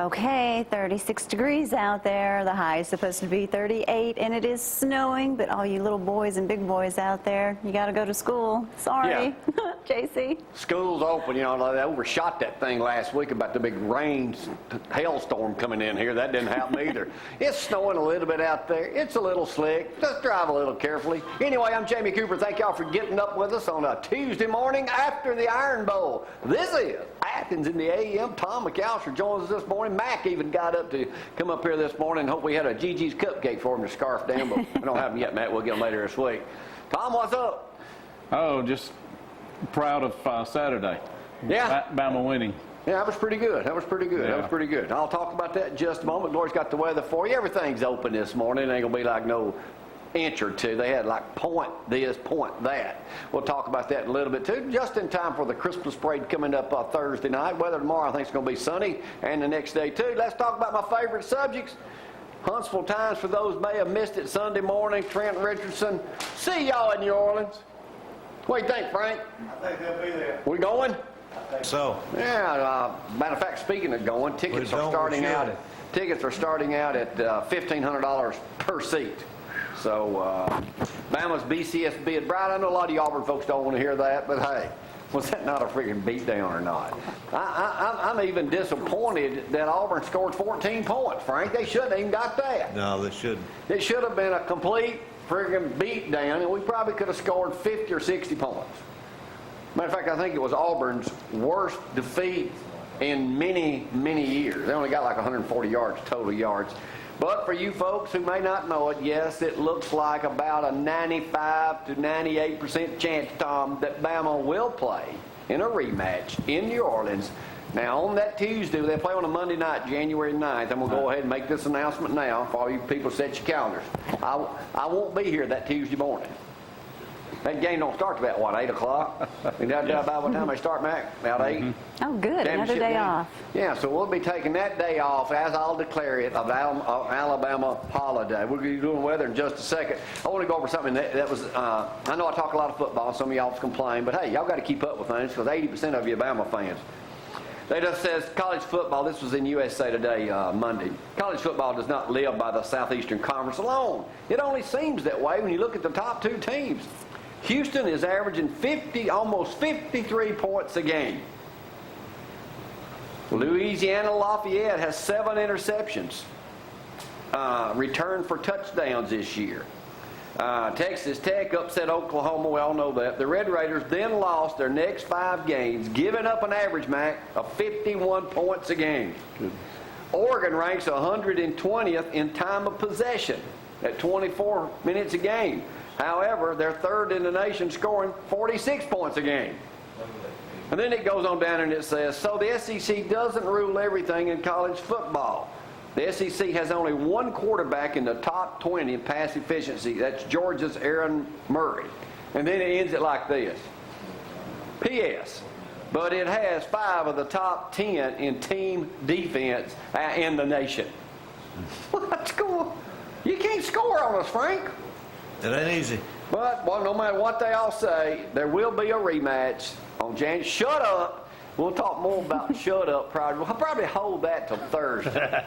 Okay, 36 degrees out there. The high is supposed to be 38, and it is snowing. But all you little boys and big boys out there, you got to go to school. Sorry, yeah. JC. School's open. You know, they overshot that thing last week about the big rain hailstorm coming in here. That didn't happen either. It's snowing a little bit out there. It's a little slick. Just drive a little carefully. Anyway, I'm Jamie Cooper. Thank y'all for getting up with us on a Tuesday morning after the Iron Bowl. This is Athens in the AM. Tom McAlister joins us this morning. Mac even got up to come up here this morning. Hope we had a Gigi's cupcake for him to scarf down, but we don't have them yet, Matt. We'll get them later this week. Tom, what's up? Oh, just proud of Saturday. Yeah. Bama winning. Yeah, that was pretty good. That was pretty good. Yeah. That was pretty good. I'll talk about that in just a moment. Gloria's got the weather for you. Everything's open this morning. It ain't going to be like no inch or two. They had like point this, point that. We'll talk about that in a little bit too, just in time for the Christmas parade coming up Thursday night. Weather tomorrow I think is going to be sunny, and the next day too. Let's talk about my favorite subjects. Huntsville Times, for those who may have missed it, Sunday morning. Trent Richardson. See y'all in New Orleans. What do you think, Frank? I think they'll be there. We going? I think so. Yeah. Matter of fact, speaking of going, tickets are starting out at $1,500 per seat. So, Bama's BCS bid. Brian, I know a lot of you Auburn folks don't want to hear that, but hey, was that not a freaking beatdown or not? I'm even disappointed that Auburn scored 14 points, Frank. They shouldn't have even got that. No, they shouldn't. It should have been a complete freaking beatdown, and we probably could have scored 50 or 60 points. Matter of fact, I think it was Auburn's worst defeat in many, many years. They only got like 140 yards, total yards. But for you folks who may not know it, yes, it looks like about a 95 to 98% chance, Tom, that Bama will play in a rematch in New Orleans. Now, on that Tuesday, they play on a Monday night, January 9th. I'm going to go ahead and make this announcement now for all you people set your calendars. I won't be here that Tuesday morning. That game don't start till about, what, 8 o'clock? And that's about what time they start, Mac? About 8? Oh, good. Another day off. Yeah, so we'll be taking that day off, as I'll declare it, of Alabama holiday. We'll be doing weather in just a second. I want to go over something that was, I know I talk a lot of football. Some of y'all complain, but hey, y'all got to keep up with things because 80% of you are Bama fans. They just says college football, this was in USA Today Monday, college football does not live by the Southeastern Conference alone. It only seems that way when you look at the top two teams. Houston is averaging almost 53 points a game. Louisiana Lafayette has 7 interceptions returned for touchdowns this year. Texas Tech upset Oklahoma. We all know that. The Red Raiders then lost their next 5 games, giving up an average, Mac, of 51 points a game. Good. Oregon ranks 120th in time of possession at 24 minutes a game. However, they're third in the nation, scoring 46 points a game. And then it goes on down and it says, so the SEC doesn't rule everything in college football. The SEC has only one quarterback in the top 20 in pass efficiency. That's Georgia's Aaron Murray. And then it ends it like this. P.S. But it has 5 of the top 10 in team defense in the nation. What's going on? You can't score on us, Frank. It ain't easy. But, well, no matter what they all say, there will be a rematch on January. Shut up. We'll talk more about shut up. We'll probably hold that till Thursday.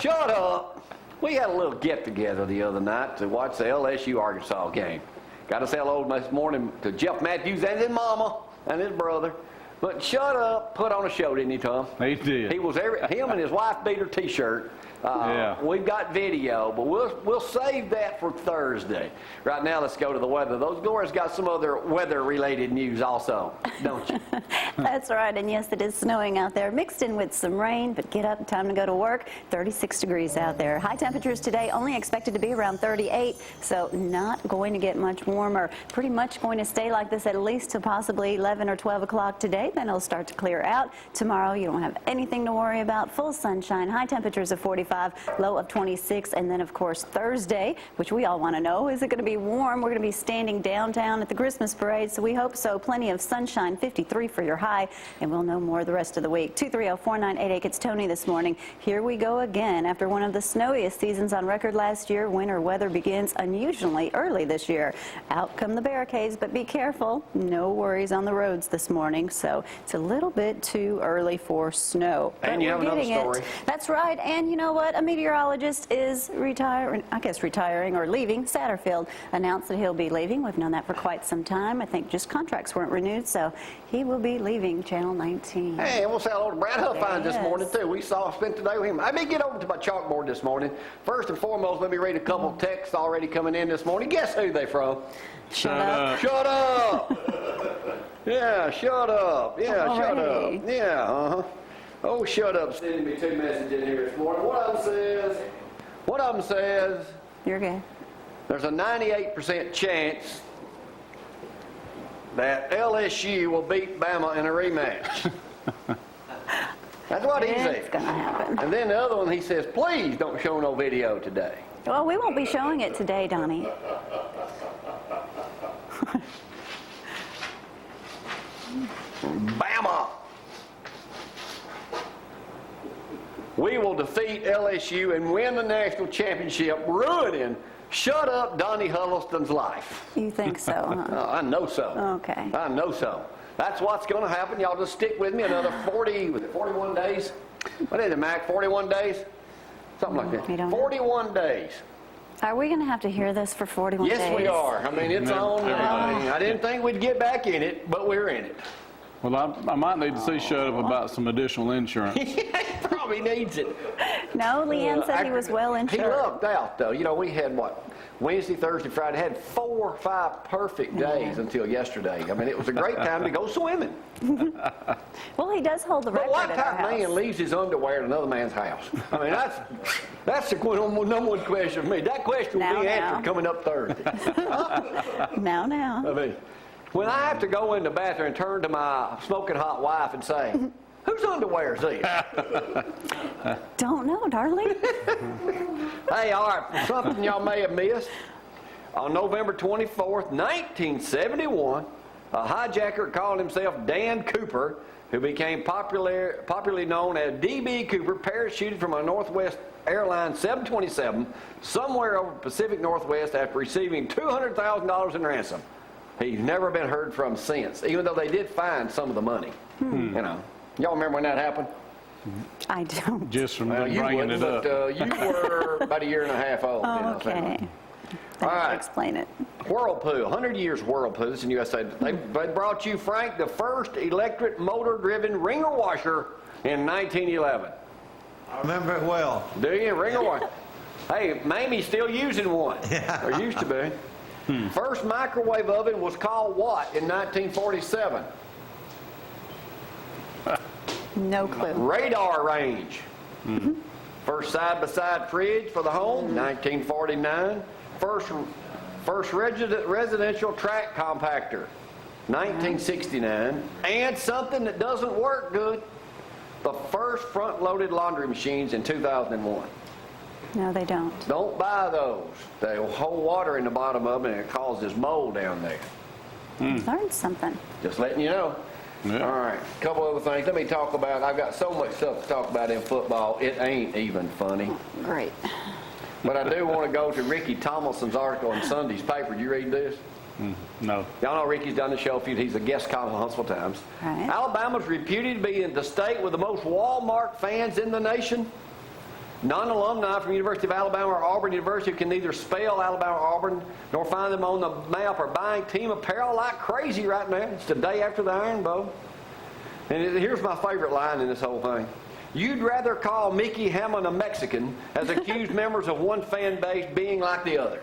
Shut up. We had a little get-together the other night to watch the LSU-Arkansas game. Got to say hello this morning to Jeff Matthews and his mama and his brother. But shut up. Put on a show, didn't he, Tom? He did. He was him and his wife beater T-shirt. Yeah. We've got video, but we'll save that for Thursday. Right now, let's go to the weather. Gloria's got some other weather-related news also, don't you? That's right, and yes, it is snowing out there, mixed in with some rain, but get up, time to go to work. 36 degrees out there. High temperatures today only expected to be around 38, so not going to get much warmer. Pretty much going to stay like this at least till possibly 11 or 12 o'clock today. Then it'll start to clear out. Tomorrow, you don't have anything to worry about. Full sunshine, high temperatures of 45. Low of 26, and then of course Thursday, which we all want to know, is it going to be warm? We're going to be standing downtown at the Christmas parade, so we hope so. Plenty of sunshine, 53 for your high, and we'll know more the rest of the week. 230-4988, it's Tony this morning. Here we go again. After one of the snowiest seasons on record last year, winter weather begins unusually early this year. Out come the barricades, but be careful. No worries on the roads this morning, so so it's a little bit too early for snow. And you we're have another getting it. story. That's right, and you know what? A meteorologist is retiring or leaving. Satterfield announced that he'll be leaving. We've known that for quite some time. I think just contracts weren't renewed, so he will be leaving Channel 19. Hey, and we'll see how old Brad Huff finds this Yes. morning, too. We spent the day with him. I did get over to my chalkboard this morning. First and foremost, let me read a couple of texts already coming in this morning. Guess who they from? Shut up. Shut up! Yeah, shut up. Yeah, shut Alrighty. up. Yeah, uh-huh. Oh, shut up. Sending me 2 messages in here this morning. One of them says, You're good. there's a 98% chance that LSU will beat Bama in a rematch. That's what he It's said. going to happen. And then the other one, he says, please don't show no video today. Well, we won't be showing it today, Donnie. Bama! We will defeat LSU and win the national championship, ruining Shut Up Donnie Huddleston's life. You think so, huh? Oh, I know so. Okay. I know so. That's what's going to happen. Y'all just stick with me another 41 days? What is it, Mac? 41 days? Something like We that. don't know. 41 days. Are we going to have to hear this for 41 days? Yes, we are. I mean, it's on. Everybody. I didn't think we'd get back in it, but we're in it. Well, I might need to see Shut Up about some additional insurance. He probably needs it. No, Leanne said he was well He insured. lucked out, though. You know, we had, Wednesday, Thursday, Friday, had 4 or 5 perfect days until yesterday. I mean, it was a great time to go swimming. Well, he does hold the But record what at our type of man house. leaves his underwear at another man's house? I mean, that's the number one question for me. That question will be Now. answered coming up Thursday. Now. I mean, when I have to go in the bathroom and turn to my smoking hot wife and say, whose underwear is this? Don't know, darling. Hey, all right, something y'all may have missed. On November 24th, 1971, a hijacker called himself Dan Cooper, who became popularly known as D.B. Cooper, parachuted from a Northwest Airlines 727 somewhere over the Pacific Northwest after receiving $200,000 in ransom. He's never been heard from since, even though they did find some of the money. You know, y'all remember when that happened? I don't. Just from Well, you bringing wouldn't, it up. but you were about a year and a half old. Oh, then, I think. okay. All That would right. explain it. Whirlpool, 100 years Whirlpool, this is in USA. They brought you, Frank, the first electric motor-driven wringer washer in 1911. I remember it well. Do you? Wringer washer. Hey, Mamie's still using one. Yeah. Or used to be. First microwave oven was called what in 1947? No clue. Radar range. First side-by-side fridge for the home, 1949. First residential track compactor, 1969. And something that doesn't work good, the first front-loaded laundry machines in 2001. No, they don't. Don't buy those. They hold water in the bottom of them and it causes mold down there. Learned something. Just letting you know. Yeah. All right, a couple other things. Let me talk about, I've got so much stuff to talk about in football, it ain't even funny. Great. But I do want to go to Ricky Tomlinson's article in Sunday's paper. Did you read this? No. Y'all know Ricky's done the show a few. He's a guest column on Huntsville Times. Right. Alabama's reputed to be in the state with the most Walmart fans in the nation. Non-alumni from University of Alabama or Auburn University can neither spell Alabama or Auburn nor find them on the map or buying team apparel like crazy right now. It's the day after the Iron Bowl. And here's my favorite line in this whole thing. You'd rather call Mickey Hammond a Mexican as accused members of one fan base being like the other.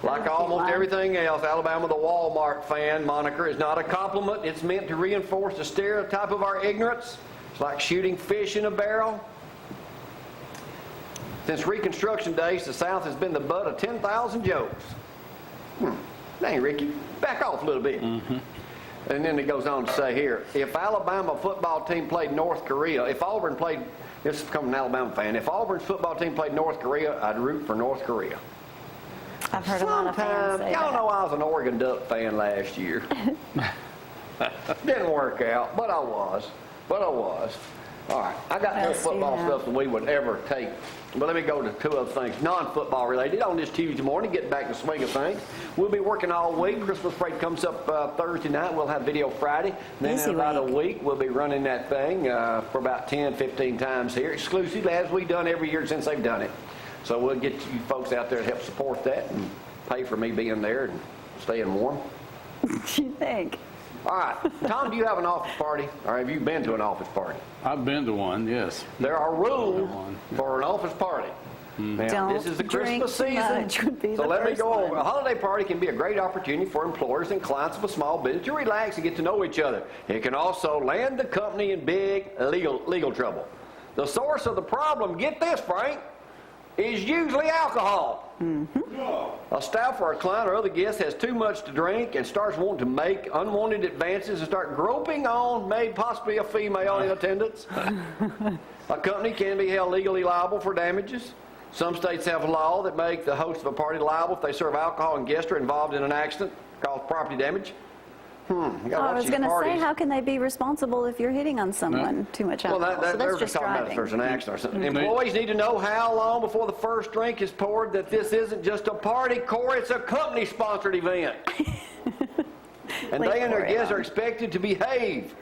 Like almost everything else, Alabama the Walmart fan moniker is not a compliment. It's meant to reinforce the stereotype of our ignorance. It's like shooting fish in a barrel. Since Reconstruction days, the South has been the butt of 10,000 jokes. Dang, Ricky, back off a little bit. And then it goes on to say here, if Alabama football team played North Korea, if Auburn played, this is from an Alabama fan, if Auburn's football team played North Korea, I'd root for North Korea. I've heard a lot of fans say Y'all that. know I was an Oregon Duck fan last year. Didn't work out, but I was. All right, I got more else do you football have? stuff than we would ever take. But let me go to two other things, non-football related. On this Tuesday morning, getting back to the swing of things. We'll be working all week. Christmas parade comes up Thursday night. We'll have video Friday. Then Busy in about week. a week, we'll be running that thing for about 10, 15 times here, exclusively as we've done every year since they've done it. So we'll get you folks out there to help support that and pay for me being there and staying warm. You think? All right, Tom, do you have an office party, or have you been to an office party? I've been to one, yes. There are rules for an office party. Now, Don't this is the drink Christmas too season, much would be so the let me first go over. one. A holiday party can be a great opportunity for employers and clients of a small business to relax and get to know each other. It can also land the company in big legal trouble. The source of the problem, get this, Frank, is usually alcohol. A staff or a client or other guest has too much to drink and starts wanting to make unwanted advances and start groping on maybe possibly a female in attendance. A company can be held legally liable for damages. Some states have a law that make the host of a party liable if they serve alcohol and guests are involved in an accident, cause property damage. I was going to say, how can they be responsible if you're hitting on someone too much Well, alcohol? So they're that's just just talking about if driving. there's an accident or something. Employees need to know how long before the first drink is poured that this isn't just a party, Corey, it's a company-sponsored event. And they and their Corey guests on. are expected to behave.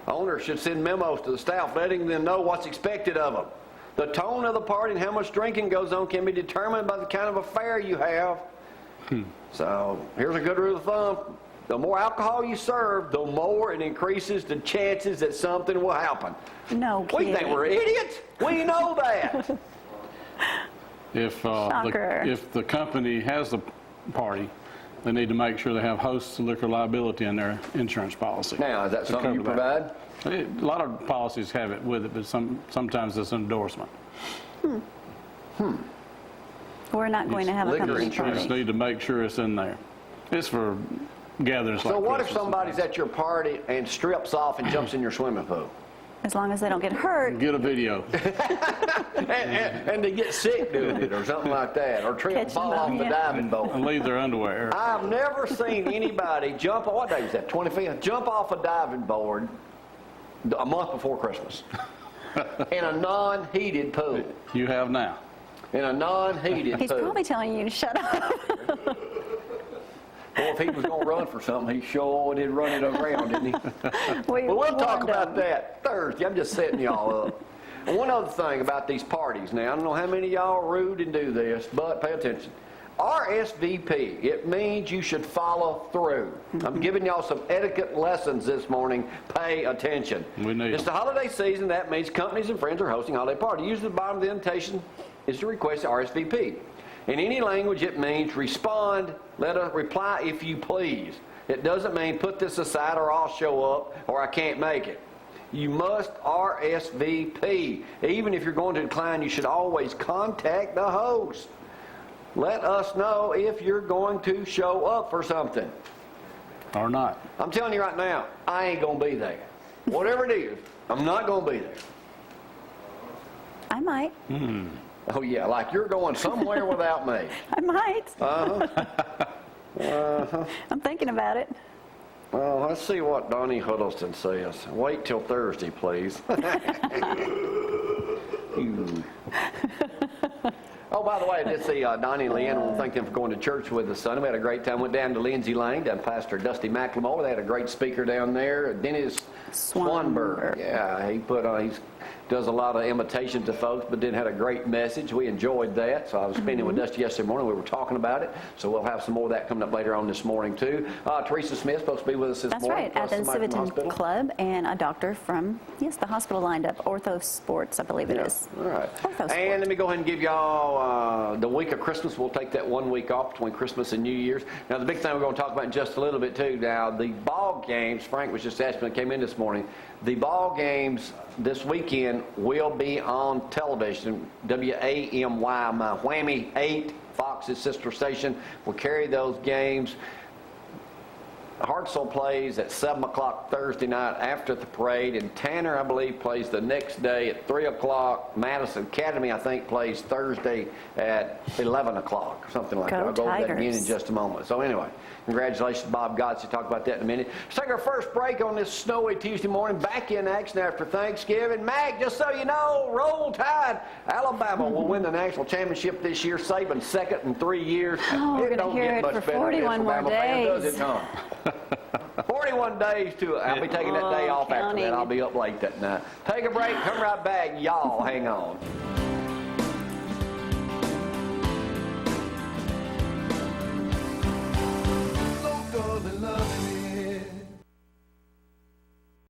Owners should send memos to the staff letting them know what's expected of them. The tone of the party and how much drinking goes on can be determined by the kind of affair you have. So here's a good rule of thumb. The more alcohol you serve, the more it increases the chances that something will happen. No We kidding. think we're idiots. We know that. Shocker. If the company has a party, they need to make sure they have hosts liquor liability in their insurance policy. Now, is that to something you cover that. provide? A lot of policies have it with it, but sometimes it's an endorsement. We're not going to have a liquor company You insurance. just party. need to make sure it's in there. It's for gatherings like So what if Christmas and somebody's things. at your party and strips off and jumps in your swimming pool? As long as they don't get hurt. Get a video. And they get sick doing it or something like that, or trip and Catch fall them off up, the yeah. diving board. And leave their underwear. I've never seen anybody jump, what day is that, 25th? Jump off a diving board a month before Christmas in a non-heated pool. You have now. In a non-heated He's pool. probably telling you to shut up. Well, if he was going to run for something, he sure did run it around, didn't he? We Well, we'll talk warned about him. that Thursday. I'm just setting y'all up. And one other thing about these parties now, I don't know how many of y'all are rude and do this, but pay attention. RSVP, it means you should follow through. I'm giving y'all some etiquette lessons this morning. Pay attention. We need It's the them. holiday season. That means companies and friends are hosting a holiday party. Usually the bottom of the invitation is to request RSVP. In any language, it means respond, let us reply if you please. It doesn't mean put this aside or I'll show up or I can't make it. You must RSVP. Even if you're going to decline, you should always contact the host. Let us know if you're going to show up for something. Or not. I'm telling you right now, I ain't going to be there. Whatever it is, I'm not going to be there. I might. Oh yeah, like you're going somewhere without me. I might. I'm thinking about it. Well, let's see what Donnie Huddleston says. Wait till Thursday, please. Ooh. Oh, by the way, I did see Donnie and Leanne. I want to thank them for going to church with us Sunday. We had a great time. Went down to Lindsay Lane, down Pastor Dusty McLemore. They had a great speaker down there, Dennis Swanberg. Yeah, he put on, he does a lot of imitations of folks, but then had a great message. We enjoyed that. So I was spending with Dusty yesterday morning. We were talking about it. So we'll have some more of that coming up later on this morning, too. Teresa Smith supposed to be with us this That's morning. right. plus At the somebody from Civitan Club and a doctor from, yes, the hospital lined up. Ortho Sports, I believe it is. All right. Ortho And Sport. let me go ahead and give y'all the week of Christmas. We'll take that 1 week off between Christmas and New Year's. Now, the big thing we're going to talk about in just a little bit, too. Now, the ball games, Frank was just asking when I came in this morning, the ball games this weekend will be on television. WAMY, my Whammy 8, Fox's sister station, will carry those games. Hartselle plays at 7 o'clock Thursday night after the parade, and Tanner, I believe, plays the next day at 3 o'clock. Madison Academy, I think, plays Thursday at 11 o'clock, something like Go that. I'll go over that again in Tigers. just a moment. So anyway, congratulations, Bob Gotts. We'll talk about that in a minute. Let's take our first break on this snowy Tuesday morning. Back in action after Thanksgiving. Mac, just so you know, roll tide. Alabama will win the national championship this year. Saban second in 3 years. Oh, we're It gonna don't hear get it much for better than 41 this more Alabama fan, does days. it, Tom? 41 days to I'll be taking that day off after counting. that. I'll be up late that night. Take a break, come right back. Y'all hang on.